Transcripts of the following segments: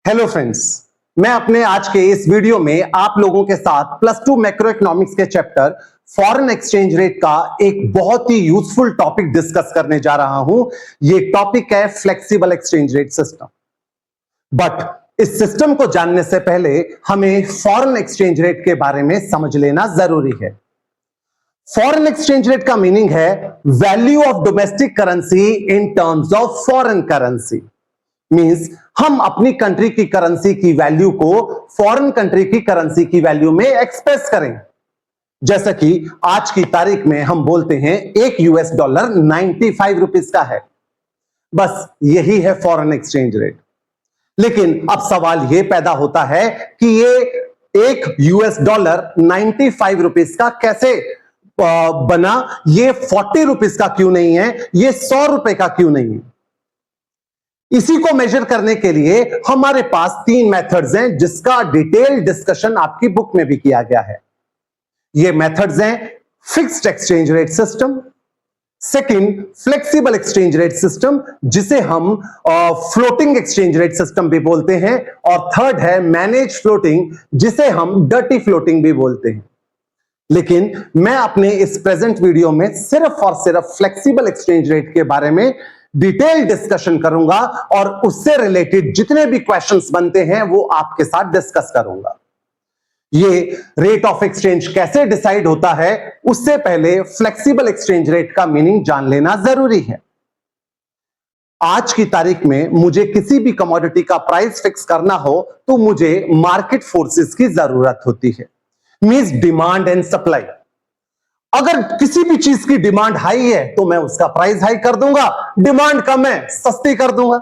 Hello friends, मैं अपने आज के इस वीडियो में आप लोगों के साथ +2 मैक्रो इकोनॉमिक्स के चैप्टर फॉरेन एक्सचेंज रेट का एक बहुत ही यूजफुल टॉपिक डिस्कस करने जा रहा हूं। ये टॉपिक है flexible exchange rate system. But इस सिस्टम को जानने से पहले हमें फॉरेन एक्सचेंज रेट के बारे में समझ लेना जरूरी है। फॉरेन एक्सचेंज रेट का मीनिंग है value of domestic currency in terms of foreign currency. Means हम अपनी कंट्री की करेंसी की वैल्यू को फॉरेन कंट्री की करेंसी की वैल्यू में एक्सप्रेस करें। जैसा कि आज की तारीख में हम बोलते हैं एक यूएस डॉलर 95 रुपीस का है। बस यही है फॉरेन एक्सचेंज रेट। लेकिन अब सवाल यह पैदा होता है कि ये एक यूएस डॉलर 95 रुपीस का कैसे बना, ये 40 रुपीस का क्यों नहीं है, ये 100 रुपए का क्यों नहीं है। इसी को मेजर करने के लिए हमारे पास 3 मेथड्स हैं जिसका डिटेल डिस्कशन आपकी बुक में भी किया गया है। ये मेथड्स हैं fixed exchange rate system, second flexible exchange rate system जिसे हम फ्लोटिंग एक्सचेंज रेट सिस्टम भी बोलते हैं, और थर्ड है मैनेज फ्लोटिंग जिसे हम डर्टी फ्लोटिंग भी बोलते हैं। लेकिन मैं अपने इस प्रेजेंट वीडियो में सिर्फ और सिर्फ फ्लेक्सिबल एक्सचेंज रेट के बारे में डिटेल डिस्कशन करूंगा और उससे रिलेटेड जितने भी क्वेश्चंस बनते हैं वो आपके साथ डिस्कस करूंगा। ये रेट ऑफ एक्सचेंज कैसे डिसाइड होता है उससे पहले फ्लेक्सिबल एक्सचेंज रेट का मीनिंग जान लेना जरूरी है। आज की तारीख में मुझे किसी भी कमोडिटी का प्राइस फिक्स करना हो तो मुझे मार्केट फोर्सेस की जरूरत होती है। Means demand and supply. अगर किसी भी चीज की डिमांड हाई है तो मैं उसका प्राइस हाई कर दूंगा, डिमांड कम है सस्ती कर दूंगा।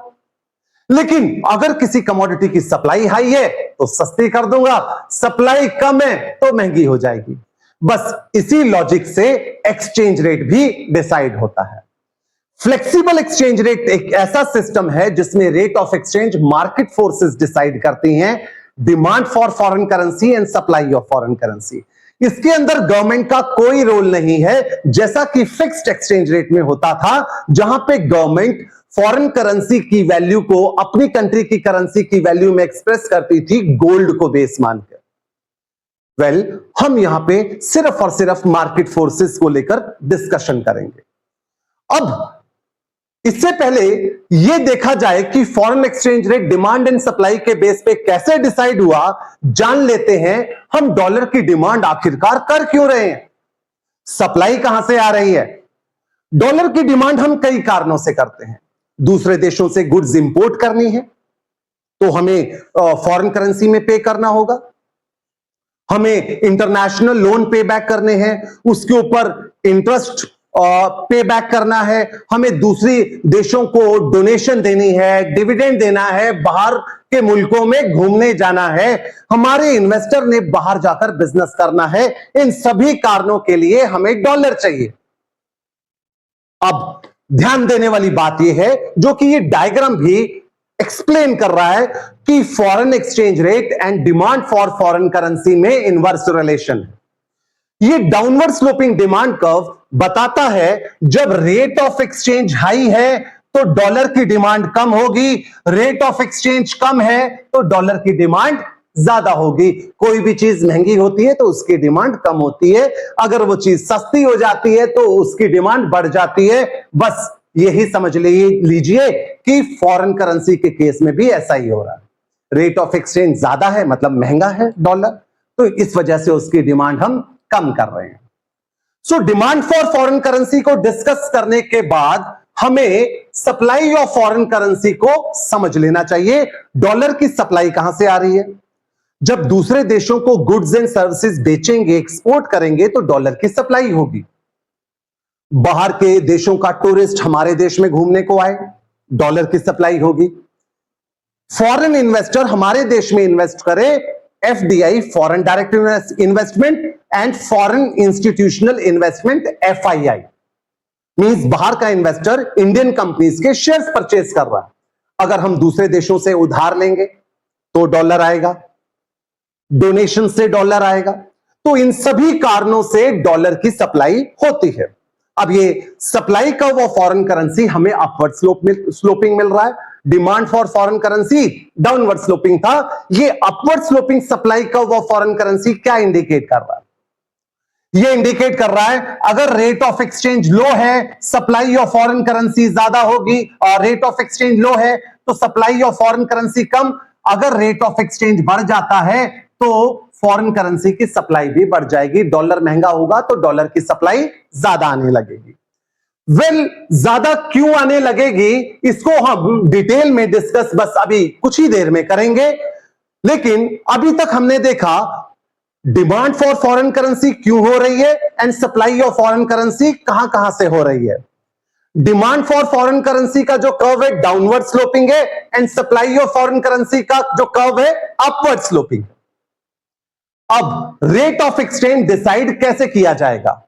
लेकिन अगर किसी कमोडिटी की सप्लाई हाई है तो सस्ती कर दूंगा, सप्लाई कम है तो महंगी हो जाएगी। बस इसी लॉजिक से एक्सचेंज रेट भी डिसाइड होता है। फ्लेक्सिबल एक्सचेंज रेट एक ऐसा सिस्टम है जिसमें rate of exchange market forces decide करती हैं, demand for foreign currency and supply of foreign currency. इसके अंदर गवर्नमेंट का कोई रोल नहीं है, जैसा कि फिक्स्ड एक्सचेंज रेट में होता था, जहां पे गवर्नमेंट फॉरेन करेंसी की वैल्यू को अपनी कंट्री की करेंसी की वैल्यू में एक्सप्रेस करती थी गोल्ड को बेस मानकर। हम यहां पे सिर्फ और सिर्फ मार्केट फोर्सेस को लेकर डिस्कशन करेंगे। अब इससे पहले यह देखा जाए कि foreign exchange rate demand and supply के बेस पे कैसे डिसाइड हुआ, जान लेते हैं हम डॉलर की डिमांड आखिरकार कर क्यों रहे हैं, सप्लाई कहां से आ रही है। डॉलर की डिमांड हम कई कारणों से करते हैं। दूसरे देशों से गुड्स इंपोर्ट करनी है तो हमें फॉरेन करेंसी में पे करना होगा, हमें इंटरनेशनल लोन पे बैक करने हैं, उसके ऊपर इंटरेस्ट पे बैक करना है, हमें दूसरी देशों को डोनेशन देनी है, डिविडेंड देना है, बाहर के मुल्कों में घूमने जाना है, हमारे इन्वेस्टर ने बाहर जाकर बिजनेस करना है। इन सभी कारणों के लिए हमें डॉलर चाहिए। अब ध्यान देने वाली बात यह है, जो कि ये डायग्राम भी एक्सप्लेन कर रहा है, कि foreign exchange rate and demand for foreign currency में इनवर्स रिलेशन है। ये डाउनवर्ड स्लोपिंग डिमांड कर्व बताता है जब रेट ऑफ एक्सचेंज हाई है तो डॉलर की डिमांड कम होगी, रेट ऑफ एक्सचेंज कम है तो डॉलर की डिमांड ज्यादा होगी। कोई भी चीज महंगी होती है तो उसकी डिमांड कम होती है, अगर वो चीज सस्ती हो जाती है तो उसकी डिमांड बढ़ जाती है। बस यही समझ लीजिए कि फॉरेन करेंसी के केस में भी ऐसा ही हो रहा है। रेट ऑफ एक्सचेंज ज्यादा है मतलब महंगा है डॉलर, तो इस वजह से उसकी डिमांड हम कम कर रहे हैं। So demand for foreign currency को डिस्कस करने के बाद हमें सप्लाई ऑफ फॉरेन करेंसी को समझ लेना चाहिए। डॉलर की सप्लाई कहां से आ रही है, जब दूसरे देशों को गुड्स एंड सर्विसेज बेचेंगे, एक्सपोर्ट करेंगे तो डॉलर की सप्लाई होगी। बाहर के देशों का टूरिस्ट हमारे देश में घूमने को आए, डॉलर की सप्लाई होगी। फॉरेन इन्वेस्टर हमारे देश में इन्वेस्ट करे, FDI foreign direct investment and foreign institutional investment FII, means बाहर का इन्वेस्टर इंडियन कंपनीज के शेयर्स परचेज कर रहा है। अगर हम दूसरे देशों से उधार लेंगे तो डॉलर आएगा, डोनेशन से डॉलर आएगा, तो इन सभी कारणों से डॉलर की सप्लाई होती है। अब ये सप्लाई का वो फॉरेन करेंसी हमें अपवर्ड स्लोपिंग मिल रहा है, demand for foreign currency downward sloping था। ये upward sloping supply curve of foreign currency क्या इंडिकेट कर रहा है? ये इंडिकेट कर रहा है अगर रेट ऑफ एक्सचेंज लो है सप्लाई ऑफ फॉरेन करेंसी ज्यादा होगी, और रेट ऑफ एक्सचेंज लो है तो सप्लाई ऑफ फॉरेन करेंसी कम। अगर रेट ऑफ एक्सचेंज बढ़ जाता है तो फॉरेन करेंसी की सप्लाई भी बढ़ जाएगी। डॉलर महंगा होगा तो डॉलर की सप्लाई ज्यादा आने लगेगी। ज्यादा क्यों आने लगेगी इसको हम डिटेल में डिस्कस बस अभी कुछ ही देर में करेंगे। लेकिन अभी तक हमने देखा डिमांड फॉर फॉरेन करेंसी क्यों हो रही है and supply of foreign currency कहां कहां से हो रही है। डिमांड फॉर फॉरेन करेंसी का जो कर्व है डाउनवर्ड स्लोपिंग है and supply of foreign currency का जो कर्व है अपवर्ड स्लोपिंग। अब रेट ऑफ एक्सचेंज डिसाइड कैसे किया जाएगा?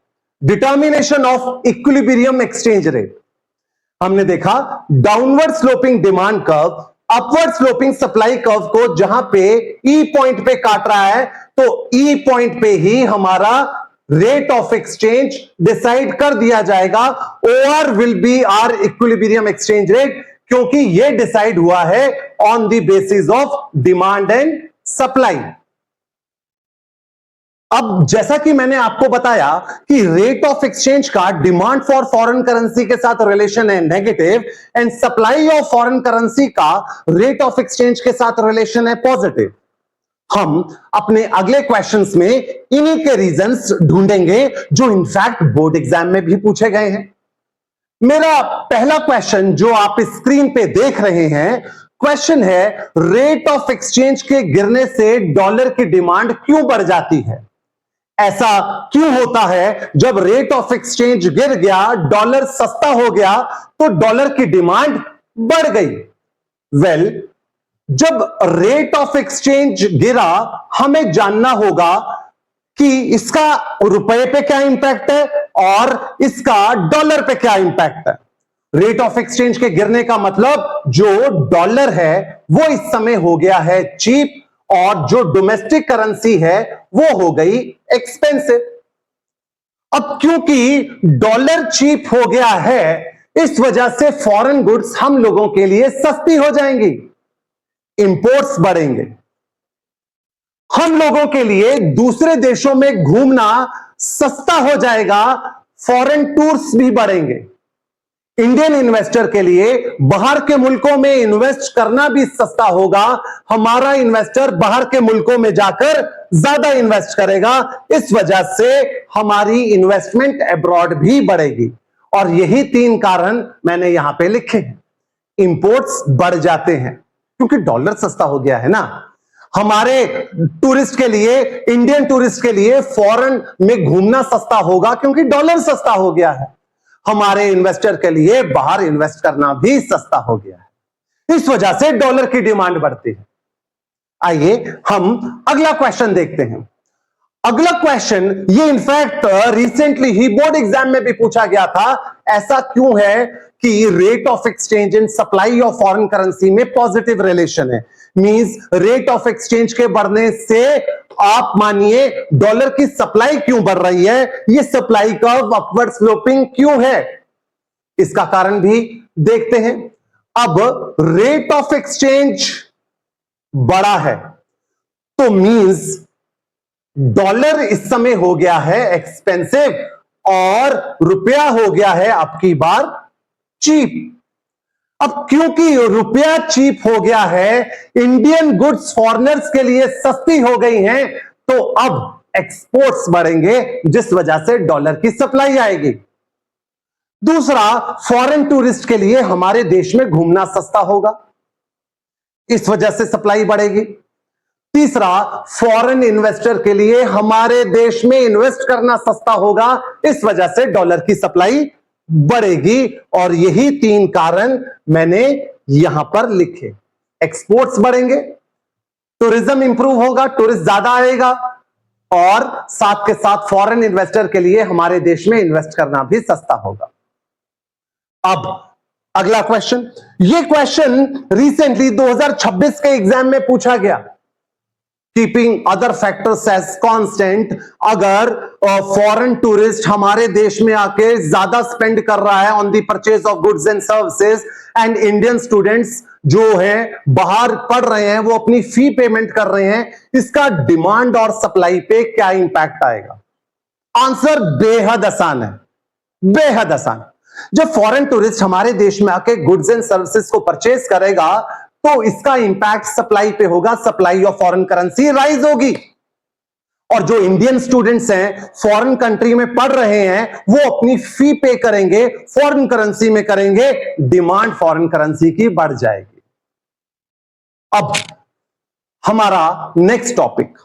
Determination of equilibrium exchange rate. हमने देखा downward sloping demand curve upward sloping supply curve को जहां पे ई पॉइंट पे काट रहा है तो ई पॉइंट पे ही हमारा रेट ऑफ एक्सचेंज डिसाइड कर दिया जाएगा। Or will be are equilibrium exchange rate, क्योंकि यह डिसाइड हुआ है on the basis of demand and supply. अब जैसा कि मैंने आपको बताया कि रेट ऑफ एक्सचेंज का डिमांड फॉर फॉरेन करेंसी के साथ रिलेशन है negative and supply of foreign currency का रेट ऑफ एक्सचेंज के साथ रिलेशन है पॉजिटिव। हम अपने अगले क्वेश्चंस में इन्हीं के रीजंस ढूंढेंगे जो इनफैक्ट बोर्ड एग्जाम में भी पूछे गए हैं। मेरा पहला क्वेश्चन जो आप स्क्रीन पे देख रहे हैं, क्वेश्चन है रेट ऑफ एक्सचेंज के गिरने से डॉलर की डिमांड क्यों बढ़ जाती है? ऐसा क्यों होता है जब रेट ऑफ एक्सचेंज गिर गया, डॉलर सस्ता हो गया तो डॉलर की डिमांड बढ़ गई? जब रेट ऑफ एक्सचेंज गिरा हमें जानना होगा कि इसका रुपए पे क्या इंपैक्ट है और इसका डॉलर पे क्या इंपैक्ट है। रेट ऑफ एक्सचेंज के गिरने का मतलब जो डॉलर है वो इस समय हो गया है चीप और जो डोमेस्टिक करेंसी है वो हो गई एक्सपेंसिव। अब क्योंकि डॉलर चीप हो गया है इस वजह से फॉरेन गुड्स हम लोगों के लिए सस्ती हो जाएंगी, इंपोर्ट्स बढ़ेंगे। हम लोगों के लिए दूसरे देशों में घूमना सस्ता हो जाएगा, फॉरेन टूर्स भी बढ़ेंगे। इंडियन इन्वेस्टर के लिए बाहर के मुल्कों में इन्वेस्ट करना भी सस्ता होगा। हमारा इन्वेस्टर बाहर के मुल्कों में जाकर ज्यादा इन्वेस्ट करेगा, इस वजह से हमारी इन्वेस्टमेंट अब्रॉड भी बढ़ेगी। और यही 3 कारण मैंने यहां पे लिखे हैं। इंपोर्ट्स बढ़ जाते हैं क्योंकि डॉलर सस्ता हो गया है ना। हमारे टूरिस्ट के लिए, इंडियन टूरिस्ट के लिए फॉरेन में घूमना सस्ता होगा क्योंकि डॉलर सस्ता हो गया है। हमारे इन्वेस्टर के लिए बाहर इन्वेस्ट करना भी सस्ता हो गया है, इस वजह से डॉलर की डिमांड बढ़ती है। आइए हम अगला क्वेश्चन देखते हैं। अगला क्वेश्चन ये इनफैक्ट रिसेंटली ही बोर्ड एग्जाम में भी पूछा गया था। ऐसा क्यों है कि rate of exchange and supply of foreign currency में पॉजिटिव रिलेशन है? मींस रेट ऑफ एक्सचेंज के बढ़ने से आप मानिए डॉलर की सप्लाई क्यों बढ़ रही है, ये सप्लाई कर्व अपवर्ड स्लोपिंग क्यों है, इसका कारण भी देखते हैं। अब रेट ऑफ एक्सचेंज बड़ा है तो मींस डॉलर इस समय हो गया है एक्सपेंसिव और रुपया हो गया है अब की बार चीप। अब क्योंकि रुपया चीप हो गया है, इंडियन गुड्स फॉरेनर्स के लिए सस्ती हो गई हैं, तो अब एक्सपोर्ट्स बढ़ेंगे जिस वजह से डॉलर की सप्लाई आएगी। दूसरा, फॉरेन टूरिस्ट के लिए हमारे देश में घूमना सस्ता होगा, इस वजह से सप्लाई बढ़ेगी। तीसरा, फॉरेन इन्वेस्टर के लिए हमारे देश में इन्वेस्ट करना सस्ता होगा, इस वजह से डॉलर की सप्लाई बढ़ेगी। और यही 3 कारण मैंने यहां पर लिखे। एक्सपोर्ट्स बढ़ेंगे, टूरिज्म इंप्रूव होगा, टूरिस्ट ज्यादा आएगा, और साथ के साथ फॉरेन इन्वेस्टर के लिए हमारे देश में इन्वेस्ट करना भी सस्ता होगा। अब अगला क्वेश्चन, ये क्वेश्चन रिसेंटली 2026 के एग्जाम में पूछा गया। Keeping other factors as constant, अगर फॉरेन टूरिस्ट हमारे देश में आके ज्यादा स्पेंड कर रहा है on the purchase of goods and services and Indian students जो है बाहर पढ़ रहे हैं, वो अपनी फी पेमेंट कर रहे हैं, इसका डिमांड और सप्लाई पे क्या इंपैक्ट आएगा? आंसर बेहद आसान है, बेहद आसान। जब फॉरेन टूरिस्ट हमारे देश में आके गुड्स एंड सर्विसेज को परचेज करेगा तो इसका इंपैक्ट सप्लाई पे होगा, supply of foreign currency rise होगी। और जो इंडियन स्टूडेंट्स हैं, फॉरेन कंट्री में पढ़ रहे हैं, वो अपनी फी पे करेंगे, फॉरेन करेंसी में करेंगे, डिमांड फॉरेन करेंसी की बढ़ जाएगी। अब हमारा नेक्स्ट टॉपिक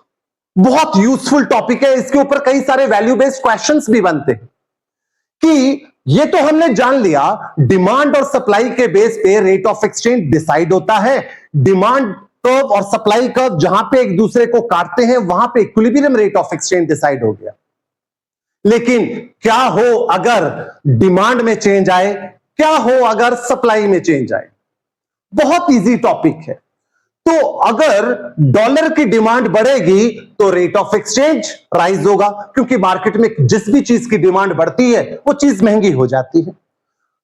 बहुत यूजफुल टॉपिक है, इसके ऊपर कई सारे वैल्यू बेस्ड क्वेश्चंस भी बनते हैं कि ये तो हमने जान लिया डिमांड और सप्लाई के बेस पे रेट ऑफ एक्सचेंज डिसाइड होता है। डिमांड कर्व और सप्लाई कर्व जहां पे एक दूसरे को काटते हैं वहां पे equilibrium rate of exchange decide हो गया। लेकिन क्या हो अगर डिमांड में चेंज आए, क्या हो अगर सप्लाई में चेंज आए? बहुत इजी टॉपिक है। तो अगर डॉलर की डिमांड बढ़ेगी तो रेट ऑफ एक्सचेंज राइज होगा, क्योंकि मार्केट में जिस भी चीज की डिमांड बढ़ती है वो चीज महंगी हो जाती है।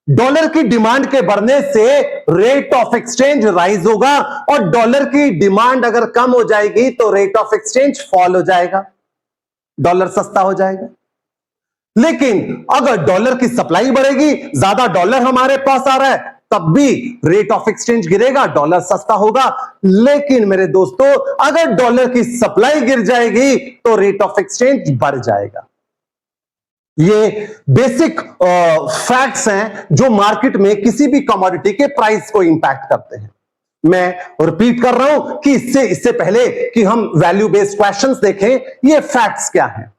डॉलर की डिमांड के बढ़ने से रेट ऑफ एक्सचेंज राइज होगा, और डॉलर की डिमांड अगर कम हो जाएगी तो रेट ऑफ एक्सचेंज फॉल हो जाएगा, डॉलर सस्ता हो जाएगा। लेकिन अगर डॉलर की सप्लाई बढ़ेगी, ज्यादा डॉलर हमारे पास आ रहा है, तब भी रेट ऑफ एक्सचेंज गिरेगा, डॉलर सस्ता होगा। लेकिन मेरे दोस्तों, अगर डॉलर की सप्लाई गिर जाएगी तो रेट ऑफ एक्सचेंज बढ़ जाएगा। ये बेसिक फैक्ट्स हैं जो मार्केट में किसी भी कमोडिटी के प्राइस को इंपैक्ट करते हैं। मैं रिपीट कर रहा हूं कि इससे पहले कि हम वैल्यू बेस्ड क्वेश्चंस देखें, ये फैक्ट्स क्या हैं।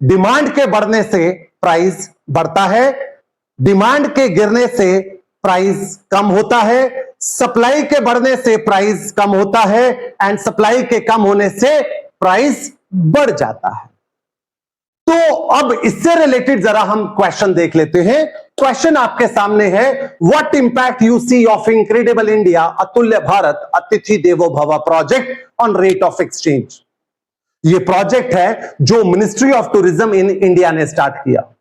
डिमांड के बढ़ने से प्राइस बढ़ता है, डिमांड के गिरने से प्राइस कम होता है, सप्लाई के बढ़ने से प्राइस कम होता है, एंड सप्लाई के कम होने से प्राइस बढ़ जाता है। तो अब इससे रिलेटेड जरा हम क्वेश्चन देख लेते हैं। क्वेश्चन आपके सामने है, what impact you see of incredible India अतुल्य भारत अतिथि देवो भव project on rate of exchange. ये प्रोजेक्ट है जो ministry of tourism in India ने स्टार्ट किया।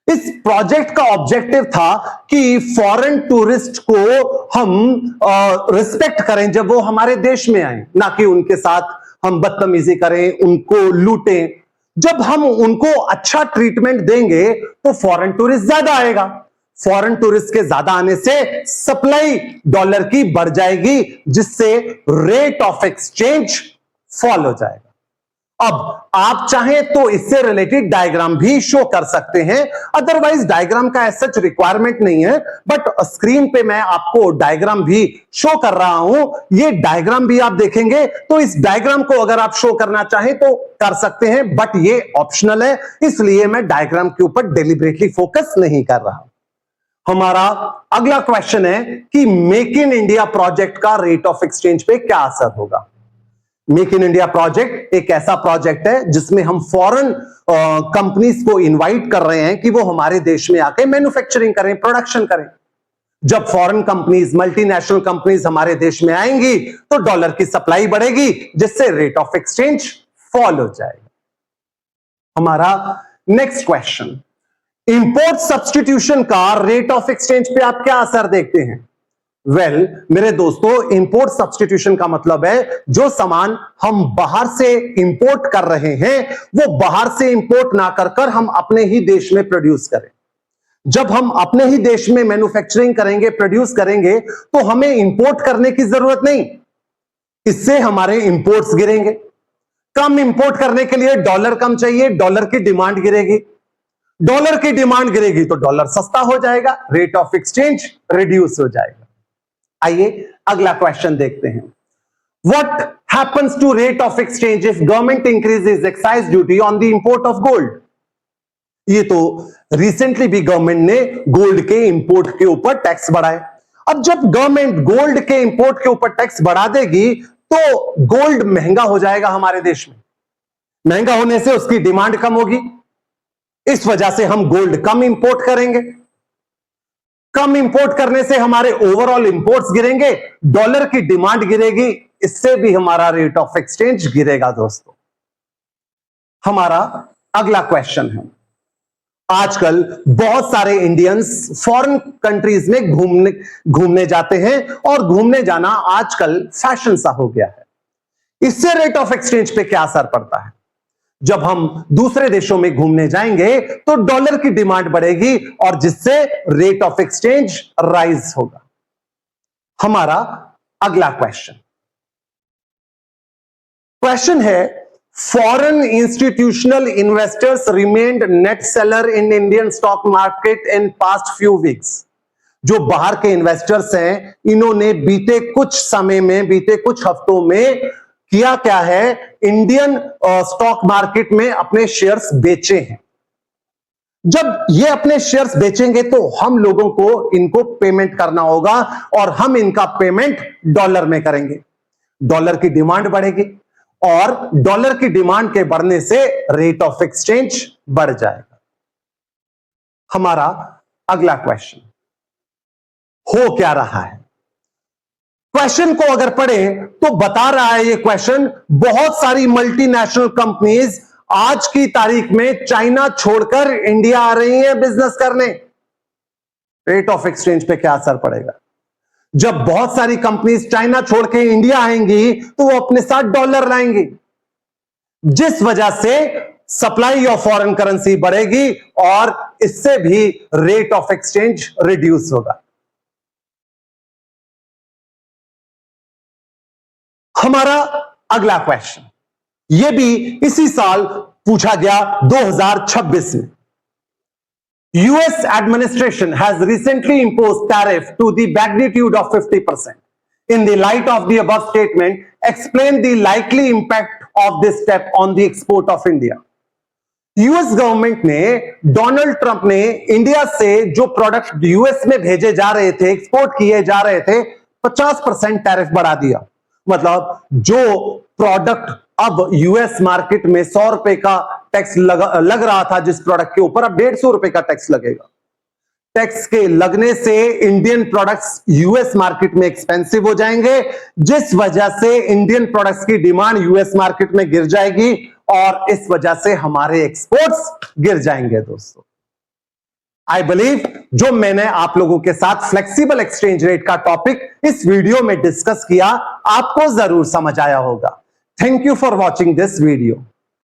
इस प्रोजेक्ट का ऑब्जेक्टिव था कि फॉरेन टूरिस्ट को हम रिस्पेक्ट करें जब वो हमारे देश में आए, ना कि उनके साथ हम बदतमीजी करें, उनको लूटें। जब हम उनको अच्छा ट्रीटमेंट देंगे तो फॉरेन टूरिस्ट ज्यादा आएगा, फॉरेन टूरिस्ट के ज्यादा आने से सप्लाई डॉलर की बढ़ जाएगी, जिससे रेट ऑफ एक्सचेंज फॉल हो जाएगा। अब आप चाहें तो इससे रिलेटेड डायग्राम भी शो कर सकते हैं, अदरवाइज डायग्राम का ऐसा रिक्वायरमेंट नहीं है, बट स्क्रीन पे मैं आपको डायग्राम भी शो कर रहा हूं। ये डायग्राम भी आप देखेंगे तो इस डायग्राम को अगर आप शो करना चाहें तो कर सकते हैं, बट ये ऑप्शनल है, इसलिए मैं डायग्राम के ऊपर डेलिबरेटली फोकस नहीं कर रहा। हमारा अगला क्वेश्चन है कि मेक इन इंडिया प्रोजेक्ट का रेट ऑफ एक्सचेंज पे क्या असर होगा। मेक इन इंडिया प्रोजेक्ट एक ऐसा प्रोजेक्ट है जिसमें हम फॉरेन कंपनीज को इनवाइट कर रहे हैं कि वो हमारे देश में आके मैन्युफैक्चरिंग करें, प्रोडक्शन करें। जब फॉरेन कंपनीज, मल्टीनेशनल कंपनीज हमारे देश में आएंगी तो डॉलर की सप्लाई बढ़ेगी, जिससे रेट ऑफ एक्सचेंज फॉल हो जाएगा। हमारा नेक्स्ट क्वेश्चन, इंपोर्ट सब्स्टिट्यूशन का रेट ऑफ एक्सचेंज पे आप क्या असर देखते हैं? मेरे दोस्तों, इंपोर्ट सब्स्टिट्यूशन का मतलब है जो सामान हम बाहर से इंपोर्ट कर रहे हैं वो बाहर से इंपोर्ट ना कर हम अपने ही देश में प्रोड्यूस करें। जब हम अपने ही देश में मैन्युफैक्चरिंग करेंगे, प्रोड्यूस करेंगे, तो हमें इंपोर्ट करने की जरूरत नहीं। इससे हमारे इंपोर्ट्स गिरेंगे। कम इंपोर्ट करने के लिए डॉलर कम चाहिए, डॉलर की डिमांड गिरेगी। डॉलर की डिमांड गिरेगी तो डॉलर सस्ता हो जाएगा, रेट ऑफ एक्सचेंज रिड्यूस हो जाएगा। आइए अगला क्वेश्चन देखते हैं। What happens to rate of exchange if government increases excise duty on the import of gold? ये तो रिसेंटली भी गवर्नमेंट ने गोल्ड के इंपोर्ट के ऊपर टैक्स बढ़ाए। अब जब गवर्नमेंट गोल्ड के इंपोर्ट के ऊपर टैक्स बढ़ा देगी तो गोल्ड महंगा हो जाएगा हमारे देश में। महंगा होने से उसकी डिमांड कम होगी, इस वजह से हम गोल्ड कम इंपोर्ट करेंगे। कम इंपोर्ट करने से हमारे ओवरऑल इंपोर्ट्स गिरेंगे, डॉलर की डिमांड गिरेगी, इससे भी हमारा रेट ऑफ एक्सचेंज गिरेगा। दोस्तों, हमारा अगला क्वेश्चन है, आजकल बहुत सारे इंडियंस फॉरेन कंट्रीज में घूमने जाते हैं और घूमने जाना आजकल फैशन सा हो गया है। इससे रेट ऑफ एक्सचेंज पे क्या असर पड़ता है? जब हम दूसरे देशों में घूमने जाएंगे तो डॉलर की डिमांड बढ़ेगी और जिससे रेट ऑफ एक्सचेंज राइज होगा। हमारा अगला क्वेश्चन है, foreign institutional investors remained net seller in Indian stock market in past few weeks. जो बाहर के इन्वेस्टर्स हैं, इन्होंने बीते कुछ हफ्तों में किया क्या है, इंडियन स्टॉक मार्केट में अपने शेयर्स बेचे हैं। जब ये अपने शेयर्स बेचेंगे तो हम लोगों को इनको पेमेंट करना होगा और हम इनका पेमेंट डॉलर में करेंगे। डॉलर की डिमांड बढ़ेगी और डॉलर की डिमांड के बढ़ने से रेट ऑफ एक्सचेंज बढ़ जाएगा। हमारा अगला क्वेश्चन हो क्या रहा है? क्वेश्चन को अगर पढ़ें तो बता रहा है ये क्वेश्चन, बहुत सारी मल्टीनेशनल कंपनीज आज की तारीख में चाइना छोड़कर इंडिया आ रही हैं बिजनेस करने। रेट ऑफ एक्सचेंज पे क्या असर पड़ेगा? जब बहुत सारी कंपनीज चाइना छोड़ के इंडिया आएंगी तो वो अपने साथ डॉलर लाएंगी, जिस वजह से सप्लाई ऑफ फॉरेन करेंसी बढ़ेगी और इससे भी रेट ऑफ एक्सचेंज रिड्यूस होगा। हमारा अगला क्वेश्चन, यह भी इसी साल पूछा गया 2026 में। US administration has recently imposed tariff to the magnitude of 50%. In the light of the above statement, explain the likely impact of this step on the export of India. US government ने, Donald Trump ने India से जो product US में भेजे जा रहे थे, export किए जा रहे थे, 50% टैरिफ बढ़ा दिया। मतलब जो प्रोडक्ट अब यूएस मार्केट में 100 रुपए का टैक्स लग रहा था, जिस प्रोडक्ट के ऊपर अब 150 रुपए का टैक्स लगेगा। टैक्स के लगने से इंडियन प्रोडक्ट्स यूएस मार्केट में एक्सपेंसिव हो जाएंगे, जिस वजह से इंडियन प्रोडक्ट्स की डिमांड यूएस मार्केट में गिर जाएगी और इस वजह से हमारे एक्सपोर्ट्स गिर जाएंगे। दोस्तों, आई बिलीव जो मैंने आप लोगों के साथ फ्लेक्सिबल एक्सचेंज रेट का टॉपिक इस वीडियो में डिस्कस किया, आपको जरूर समझ आया होगा। Thank you for watching this video.